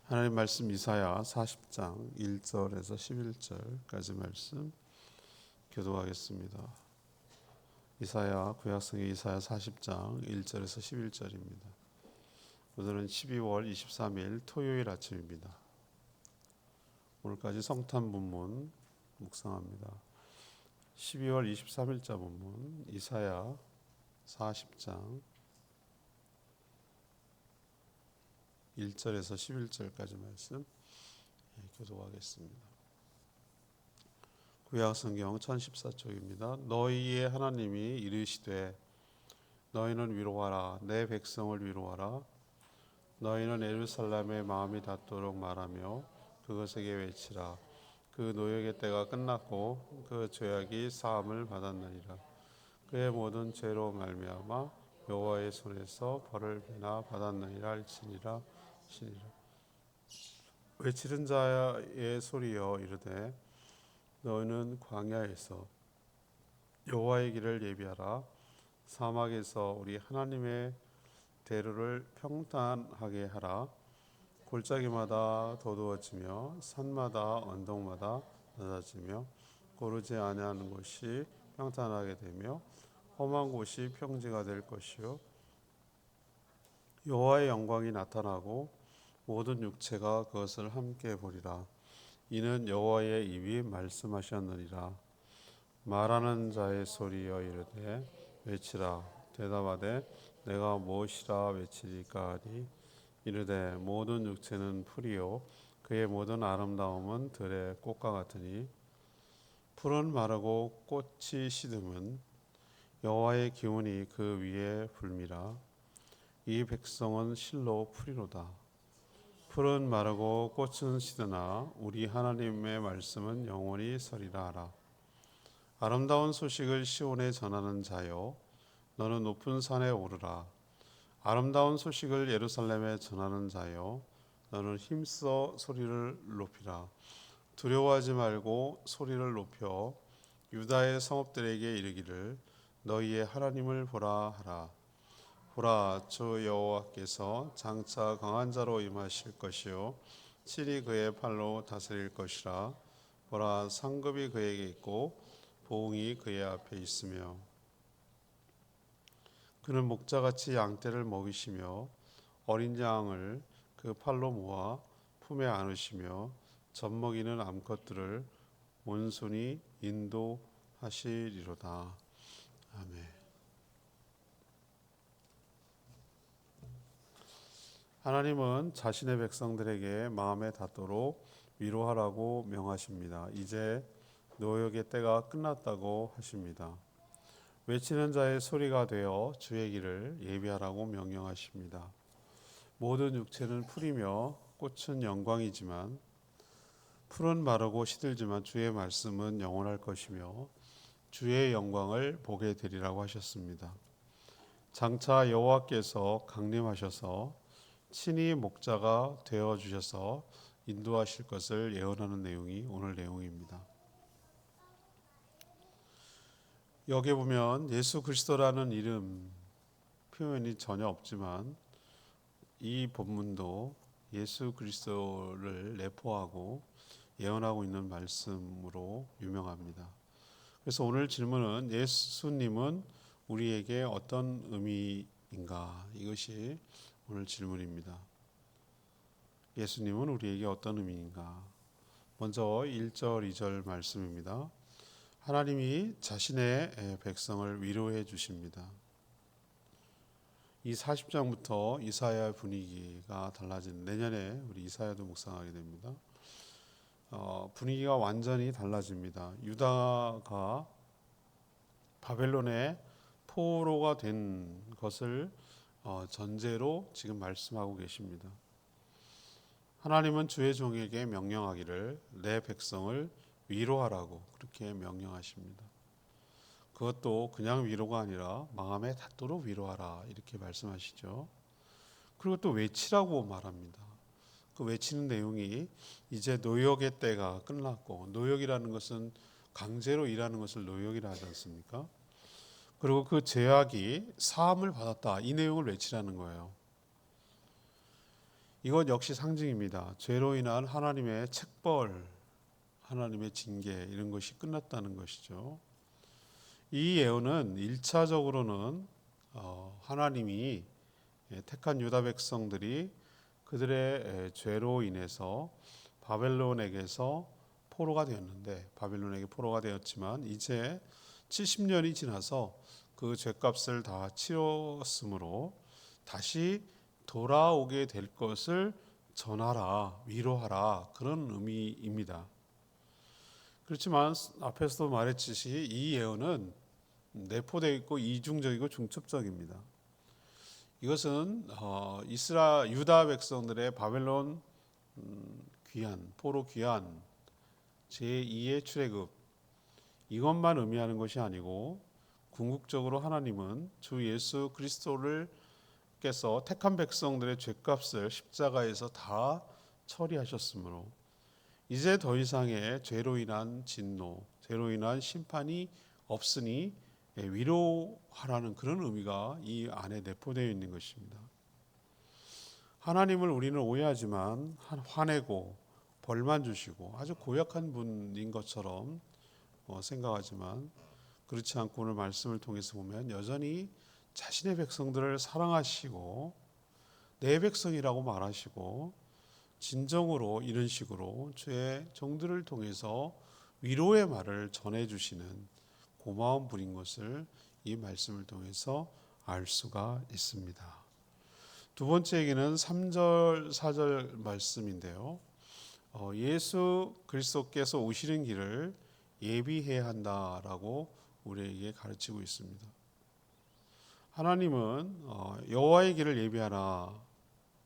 하나님 말씀 이사야 40장 1절에서 11절까지 말씀 교독하겠습니다. 이사야 구약성의 이사야 40장 1절에서 11절입니다. 오늘은 12월 23일 토요일 아침입니다. 오늘까지 성탄 본문 묵상합니다. 12월 23일자 본문 이사야 40장 1절에서 11절까지 말씀 교독하겠습니다. 구약성경 1014쪽입니다. 너희의 하나님이 이르시되 너희는 위로하라 내 백성을 위로하라 너희는 예루살렘의 마음이 닿도록 말하며 그것에게 외치라 그 노역의 때가 끝났고 그 죄악이 사함을 받았느니라 그의 모든 죄로 말미암아 여호와의 손에서 벌을 배나 받았느니라 할지니라 시니라. 외치는 자의 소리여 이르되 너희는 광야에서 여호와의 길을 예비하라 사막에서 우리 하나님의 대로를 평탄하게 하라 골짜기마다 도두어지며 산마다 언덕마다 낮아지며 고르지 아니하는 곳이 평탄하게 되며 험한 곳이 평지가 될 것이요 여호와의 영광이 나타나고 모든 육체가 그것을 함께 보리라. 이는 여호와의 입이 말씀하셨느니라. 말하는 자의 소리여 이르되 외치라. 대답하되 내가 무엇이라 외치리까 하니 이르되 모든 육체는 풀이요 그의 모든 아름다움은 들의 꽃과 같으니 풀은 마르고 꽃이 시듬은 여호와의 기운이 그 위에 불미라. 이 백성은 실로 풀이로다. 풀은 마르고 꽃은 시드나 우리 하나님의 말씀은 영원히 서리라 하라. 아름다운 소식을 시온에 전하는 자여 너는 높은 산에 오르라. 아름다운 소식을 예루살렘에 전하는 자여 너는 힘써 소리를 높이라. 두려워하지 말고 소리를 높여 유다의 성읍들에게 이르기를 너희의 하나님을 보라 하라. 보라 주 여호와께서 장차 강한 자로 임하실 것이요 칠이 그의 팔로 다스릴 것이라. 보라 상급이 그에게 있고 보응이 그의 앞에 있으며 그는 목자같이 양떼를 먹이시며 어린 양을 그 팔로 모아 품에 안으시며 젖먹이는 암컷들을 온순히 인도하시리로다. 아멘. 하나님은 자신의 백성들에게 마음에 닿도록 위로하라고 명하십니다. 이제 노역의 때가 끝났다고 하십니다. 외치는 자의 소리가 되어 주의 길을 예비하라고 명령하십니다. 모든 육체는 풀이며 꽃은 영광이지만 풀은 마르고 시들지만 주의 말씀은 영원할 것이며 주의 영광을 보게 되리라고 하셨습니다. 장차 여호와께서 강림하셔서 친히 목자가 되어 주셔서 인도하실 것을 예언하는 내용이 오늘 내용입니다. 여기 보면 예수 그리스도라는 이름 표현이 전혀 없지만 이 본문도 예수 그리스도를 내포하고 예언하고 있는 말씀으로 유명합니다. 그래서 오늘 질문은 예수님은 우리에게 어떤 의미인가? 이것이 오늘 질문입니다. 예수님은 우리에게 어떤 의미인가? 먼저 1절, 2절 말씀입니다. 하나님이 자신의 백성을 위로해 주십니다. 이 40장부터 이사야 분위기가 달라진 내년에 우리 이사야도 묵상하게 됩니다. 분위기가 완전히 달라집니다. 유다가 바벨론의 포로가 된 것을 전제로 지금 말씀하고 계십니다. 하나님은 주의 종에게 명령하기를 내 백성을 위로하라고 그렇게 명령하십니다. 그것도 그냥 위로가 아니라 마음에 닿도록 위로하라 이렇게 말씀하시죠. 그리고 또 외치라고 말합니다. 그 외치는 내용이 이제 노역의 때가 끝났고 노역이라는 것은 강제로 일하는 것을 노역이라 하지 않습니까? 그리고 그 죄악이 사함을 받았다. 이 내용을 외치라는 거예요. 이것 역시 상징입니다. 죄로 인한 하나님의 책벌, 하나님의 징계 이런 것이 끝났다는 것이죠. 이 예언은 1차적으로는 하나님이 택한 유다 백성들이 그들의 죄로 인해서 바벨론에게서 포로가 되었는데, 바벨론에게 포로가 되었지만 이제 70년이 지나서 그 죄값을 다 치렀으므로 다시 돌아오게 될 것을 전하라, 위로하라, 그런 의미입니다. 그렇지만 앞에서도 말했듯이 이 예언은 내포되어 있고 이중적이고 중첩적입니다. 이것은 유다 백성들의 바벨론 포로 귀환 제2의 출애굽 이것만 의미하는 것이 아니고, 궁극적으로 하나님은 주 예수 그리스도를 께서 택한 백성들의 죄값을 십자가에서 다 처리하셨으므로 이제 더 이상의 죄로 인한 진노, 죄로 인한 심판이 없으니 위로하라는 그런 의미가 이 안에 내포되어 있는 것입니다. 하나님을 우리는 오해하지만 화내고 벌만 주시고 아주 고약한 분인 것처럼 생각하지만, 그렇지 않고 오늘 말씀을 통해서 보면 여전히 자신의 백성들을 사랑하시고 내 백성이라고 말하시고 진정으로 이런 식으로 주의 종들을 통해서 위로의 말을 전해주시는 고마운 분인 것을 이 말씀을 통해서 알 수가 있습니다. 두 번째 얘기는 3절 4절 말씀인데요. 예수 그리스도께서 오시는 길을 예비해야 한다라고 우리에게 가르치고 있습니다. 하나님은 여호와의 길을 예비하라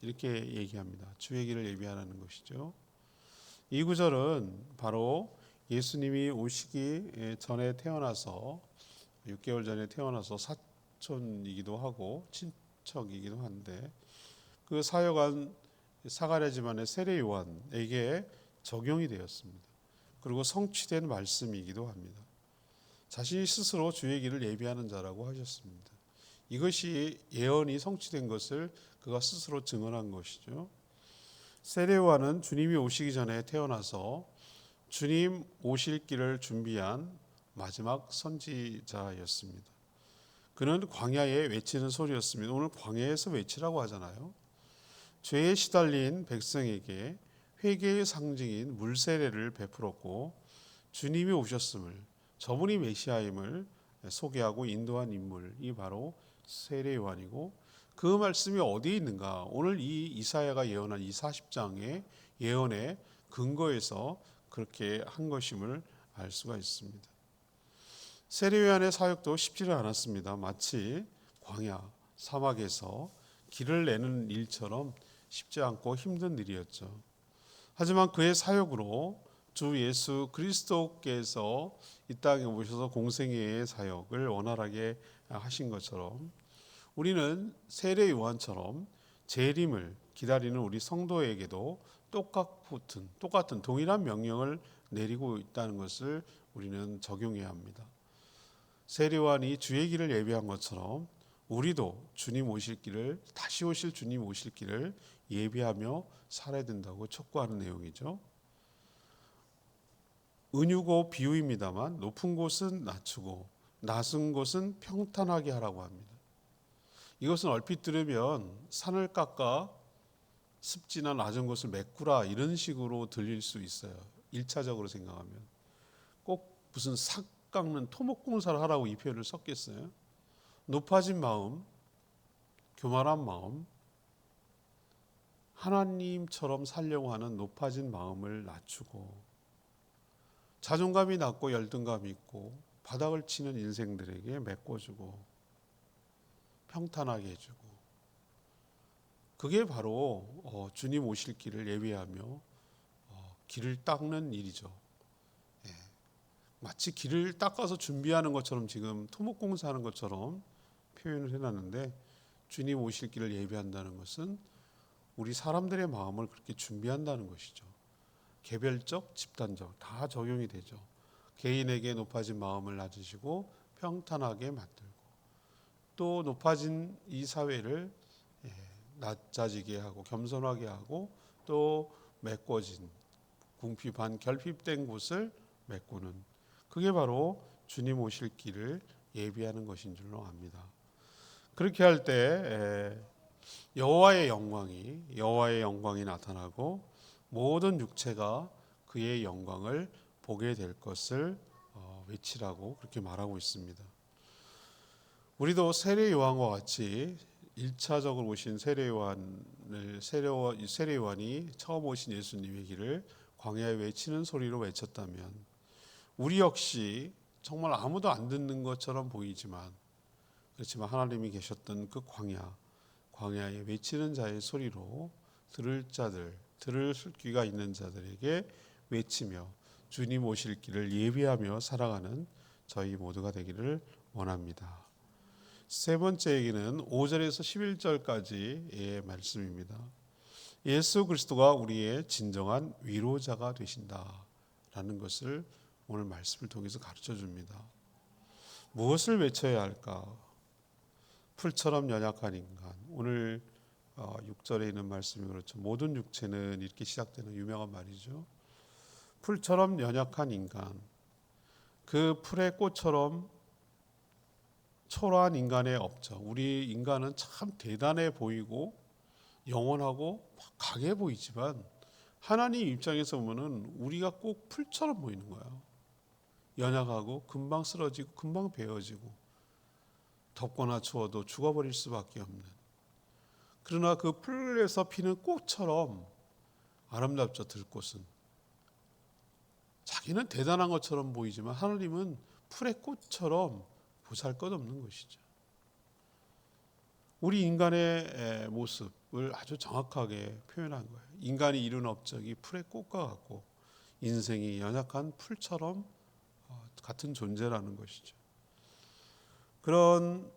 이렇게 얘기합니다. 주의 길을 예비하라는 것이죠. 이 구절은 바로 예수님이 오시기 전에 태어나서 6개월 전에 태어나서 사촌이기도 하고 친척이기도 한데, 그 사역한 사가랴 집안의 세례 요한에게 적용이 되었습니다. 그리고 성취된 말씀이기도 합니다. 자신이 스스로 주의 길을 예비하는 자라고 하셨습니다. 이것이 예언이 성취된 것을 그가 스스로 증언한 것이죠. 세례 요한은 주님이 오시기 전에 태어나서 주님 오실 길을 준비한 마지막 선지자였습니다. 그는 광야에 외치는 소리였습니다. 오늘 광야에서 외치라고 하잖아요. 죄에 시달린 백성에게 회개의 상징인 물세례를 베풀었고, 주님이 오셨음을, 저분이 메시아임을 소개하고 인도한 인물이 바로 세례 요한이고, 그 말씀이 어디에 있는가? 오늘 이 이사야가 예언한 이 40장의 예언의 근거에서 그렇게 한 것임을 알 수가 있습니다. 세례 요한의 사역도 쉽지는 않았습니다. 마치 광야, 사막에서 길을 내는 일처럼 쉽지 않고 힘든 일이었죠. 하지만 그의 사역으로 주 예수 그리스도께서 이 땅에 오셔서 공생애의 사역을 원활하게 하신 것처럼, 우리는 세례 요한처럼 재림을 기다리는 우리 성도에게도 똑같은 동일한 명령을 내리고 있다는 것을 우리는 적용해야 합니다. 세례 요한이 주의 길을 예비한 것처럼 우리도 주님 오실 길을, 다시 오실 주님 오실 길을 예비하며 살아야 된다고 촉구하는 내용이죠. 은유고 비유입니다만 높은 곳은 낮추고 낮은 곳은 평탄하게 하라고 합니다. 이것은 얼핏 들으면 산을 깎아 습지나 낮은 곳을 메꾸라 이런 식으로 들릴 수 있어요. 1차적으로 생각하면 꼭 무슨 삭 깎는 토목공사를 하라고 이 표현을 썼겠어요? 높아진 마음, 교만한 마음, 하나님처럼 살려고 하는 높아진 마음을 낮추고, 자존감이 낮고 열등감이 있고 바닥을 치는 인생들에게 메꿔주고 평탄하게 해주고, 그게 바로 주님 오실 길을 예비하며 길을 닦는 일이죠. 마치 길을 닦아서 준비하는 것처럼 지금 토목공사하는 것처럼 표현을 해놨는데, 주님 오실 길을 예비한다는 것은 우리 사람들의 마음을 그렇게 준비한다는 것이죠. 개별적, 집단적 다 적용이 되죠. 개인에게 높아진 마음을 낮으시고 평탄하게 만들고, 또 높아진 이 사회를 낮아지게 하고 겸손하게 하고 또 메꿔진 궁핍한 결핍된 곳을 메꾸는, 그게 바로 주님 오실 길을 예비하는 것인 줄로 압니다. 그렇게 할 때 여호와의 영광이 나타나고 모든 육체가 그의 영광을 보게 될 것을 외치라고 그렇게 말하고 있습니다. 우리도 세례 요한과 같이 1차적으로 오신 세례 요한이 처음 오신 예수님의 길을 광야에 외치는 소리로 외쳤다면, 우리 역시 정말 아무도 안 듣는 것처럼 보이지만, 그렇지만 하나님이 계셨던 그 광야에 외치는 자의 소리로 들을 귀가 있는 자들에게 외치며 주님 오실 길을 예비하며 살아가는 저희 모두가 되기를 원합니다. 세 번째 얘기는 5절에서 11절까지의 말씀입니다. 예수 그리스도가 우리의 진정한 위로자가 되신다라는 것을 오늘 말씀을 통해서 가르쳐 줍니다. 무엇을 외쳐야 할까? 풀처럼 연약한 인간. 오늘 6절에 있는 말씀이 그렇죠. 모든 육체는 이렇게 시작되는 유명한 말이죠. 풀처럼 연약한 인간. 그 풀의 꽃처럼 초라한 인간의 업적. 우리 인간은 참 대단해 보이고 영원하고 강해 보이지만 하나님 입장에서 보면은 우리가 꼭 풀처럼 보이는 거예요. 연약하고 금방 쓰러지고 금방 베어지고 덥거나 추워도 죽어버릴 수밖에 없는, 그러나 그 풀에서 피는 꽃처럼 아름답죠. 들꽃은 자기는 대단한 것처럼 보이지만 하나님은 풀의 꽃처럼 보잘것없는 것이죠. 우리 인간의 모습을 아주 정확하게 표현한 거예요. 인간이 이룬 업적이 풀의 꽃과 같고 인생이 연약한 풀처럼 같은 존재라는 것이죠. 그런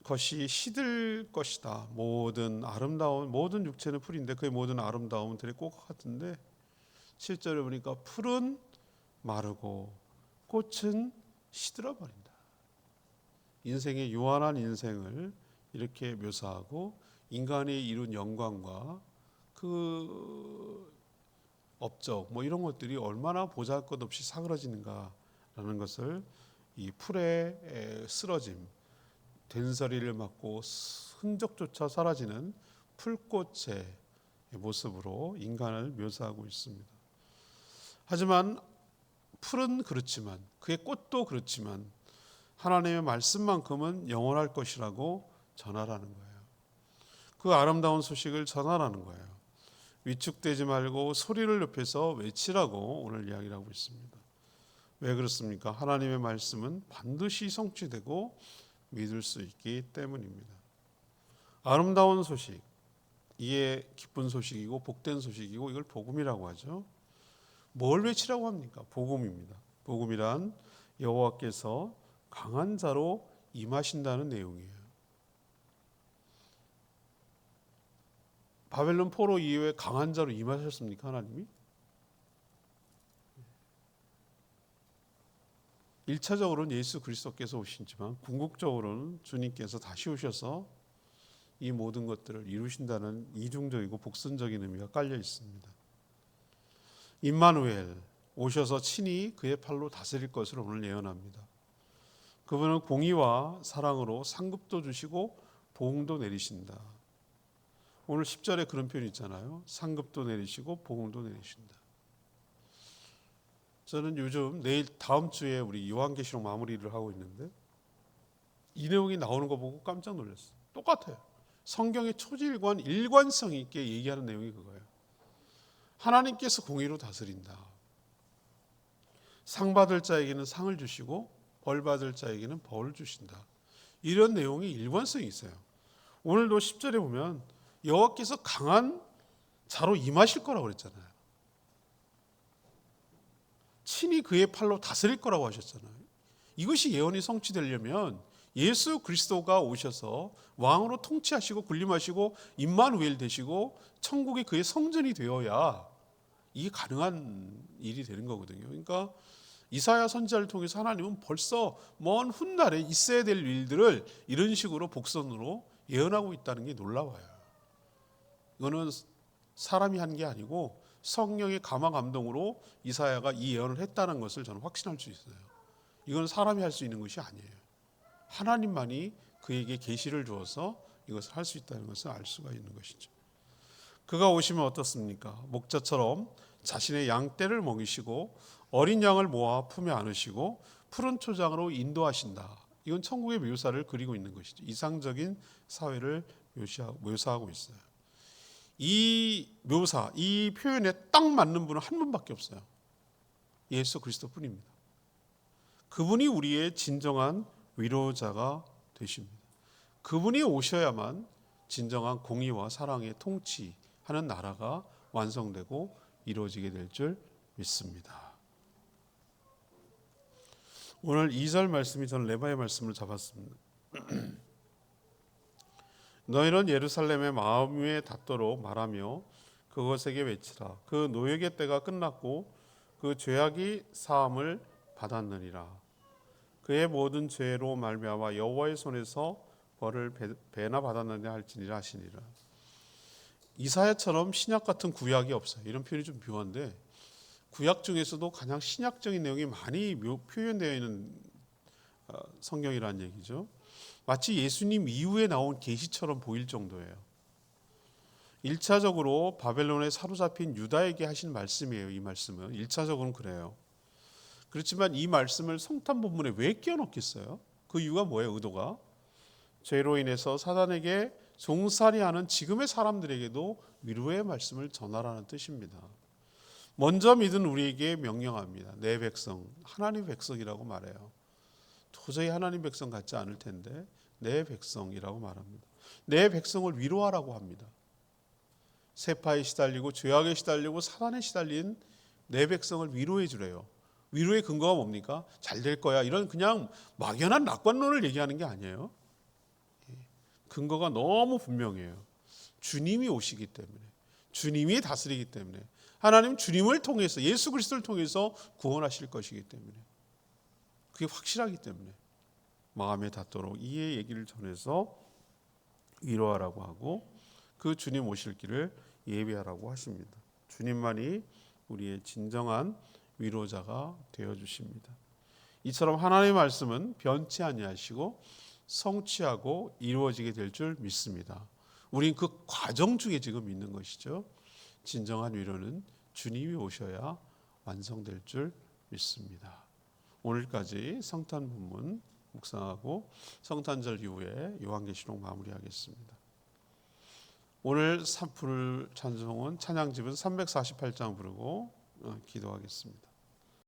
것이 시들 것이다. 모든 육체는 풀인데 그의 모든 아름다움은 들의 꽃과 같은데 7절에 보니까 풀은 마르고 꽃은 시들어 버린다. 인생의 요한한 인생을 이렇게 묘사하고 인간이 이룬 영광과 그 업적 이런 것들이 얼마나 보잘것없이 사그러지는가라는 것을 이 풀의 쓰러짐, 된서리를 맞고 흔적조차 사라지는 풀꽃의 모습으로 인간을 묘사하고 있습니다. 하지만 풀은 그렇지만 그의 꽃도 그렇지만 하나님의 말씀만큼은 영원할 것이라고 전하라는 거예요. 그 아름다운 소식을 전하라는 거예요. 위축되지 말고 소리를 높여서 외치라고 오늘 이야기를 하고 있습니다. 왜 그렇습니까? 하나님의 말씀은 반드시 성취되고 믿을 수 있기 때문입니다. 아름다운 소식, 이게 기쁜 소식이고 복된 소식이고 이걸 복음이라고 하죠. 뭘 외치라고 합니까? 복음입니다. 복음이란 여호와께서 강한 자로 임하신다는 내용이에요. 바벨론 포로 이후에 강한 자로 임하셨습니까? 하나님이? 1차적으로는 예수 그리스도께서 오시지만 궁극적으로는 주님께서 다시 오셔서 이 모든 것들을 이루신다는 이중적이고 복선적인 의미가 깔려 있습니다. 임마누엘, 오셔서 친히 그의 팔로 다스릴 것을 오늘 예언합니다. 그분은 공의와 사랑으로 상급도 주시고 보응도 내리신다. 오늘 10절에 그런 표현이 있잖아요. 상급도 내리시고 보응도 내리신다. 저는 요즘 다음 주에 우리 요한계시록 마무리를 하고 있는데 이 내용이 나오는 거 보고 깜짝 놀랐어요. 똑같아요. 성경의 초질관, 일관성 있게 얘기하는 내용이 그거예요. 하나님께서 공의로 다스린다. 상 받을 자에게는 상을 주시고 벌 받을 자에게는 벌을 주신다. 이런 내용이 일관성이 있어요. 오늘도 10절에 보면 여호와께서 강한 자로 임하실 거라고 그랬잖아요. 친히 그의 팔로 다스릴 거라고 하셨잖아요. 이것이 예언이 성취되려면 예수 그리스도가 오셔서 왕으로 통치하시고 군림하시고 임마누엘 되시고 천국이 그의 성전이 되어야 이게 가능한 일이 되는 거거든요. 그러니까 이사야 선지자를 통해서 하나님은 벌써 먼 훗날에 있어야 될 일들을 이런 식으로 복선으로 예언하고 있다는 게 놀라워요. 이거는 사람이 한 게 아니고 성령의 감화 감동으로 이사야가 이 예언을 했다는 것을 저는 확신할 수 있어요. 이건 사람이 할 수 있는 것이 아니에요. 하나님만이 그에게 계시를 주어서 이것을 할 수 있다는 것을 알 수가 있는 것이죠. 그가 오시면 어떻습니까? 목자처럼 자신의 양떼를 먹이시고 어린 양을 모아 품에 안으시고 푸른 초장으로 인도하신다. 이건 천국의 묘사를 그리고 있는 것이죠. 이상적인 사회를 묘사하고 있어요. 이 묘사, 이 표현에 딱 맞는 분은 한 분밖에 없어요. 예수 그리스도뿐입니다. 그분이 우리의 진정한 위로자가 되십니다. 그분이 오셔야만 진정한 공의와 사랑의 통치하는 나라가 완성되고 이루어지게 될 줄 믿습니다. 오늘 2절 말씀이 저는 레바의 말씀을 잡았습니다. 너희는 예루살렘의 마음에 닿도록 말하며 그것에게 외치라. 그 노역의 때가 끝났고 그 죄악이 사함을 받았느니라. 그의 모든 죄로 말미암아 여호와의 손에서 벌을 배나 받았느냐 할지니라 하시니라. 이사야처럼 신약 같은 구약이 없어요. 이런 표현이 좀 묘한데 구약 중에서도 가장 신약적인 내용이 많이 표현되어 있는 성경이라는 얘기죠. 마치 예수님 이후에 나온 계시처럼 보일 정도예요. 1차적으로 바벨론에 사로잡힌 유다에게 하신 말씀이에요. 이 말씀은 1차적으로는 그래요. 그렇지만 이 말씀을 성탄 본문에 왜 끼워넣겠어요? 그 이유가 뭐예요? 의도가 죄로 인해서 사단에게 종살이하는 지금의 사람들에게도 위로의 말씀을 전하라는 뜻입니다. 먼저 믿은 우리에게 명령합니다. 내 백성, 하나님 백성이라고 말해요. 도저히 하나님 백성 같지 않을 텐데 내 백성이라고 말합니다. 내 백성을 위로하라고 합니다. 세파에 시달리고 죄악에 시달리고 사단에 시달린 내 백성을 위로해 주래요. 위로의 근거가 뭡니까? 잘 될 거야. 이런 그냥 막연한 낙관론을 얘기하는 게 아니에요. 근거가 너무 분명해요. 주님이 오시기 때문에, 주님이 다스리기 때문에, 하나님 주님을 통해서 예수 그리스도를 통해서 구원하실 것이기 때문에, 그게 확실하기 때문에 마음에 닿도록 이의 얘기를 전해서 위로하라고 하고 그 주님 오실 길을 예비하라고 하십니다. 주님만이 우리의 진정한 위로자가 되어 주십니다. 이처럼 하나님의 말씀은 변치 아니하시고 성취하고 이루어지게 될 줄 믿습니다. 우린 그 과정 중에 지금 있는 것이죠. 진정한 위로는 주님이 오셔야 완성될 줄 믿습니다. 오늘까지 성탄 본문 묵상하고 성탄절 이후에 요한계시록 마무리하겠습니다. 오늘 부를 찬송은 찬양집은 348장 부르고 기도하겠습니다.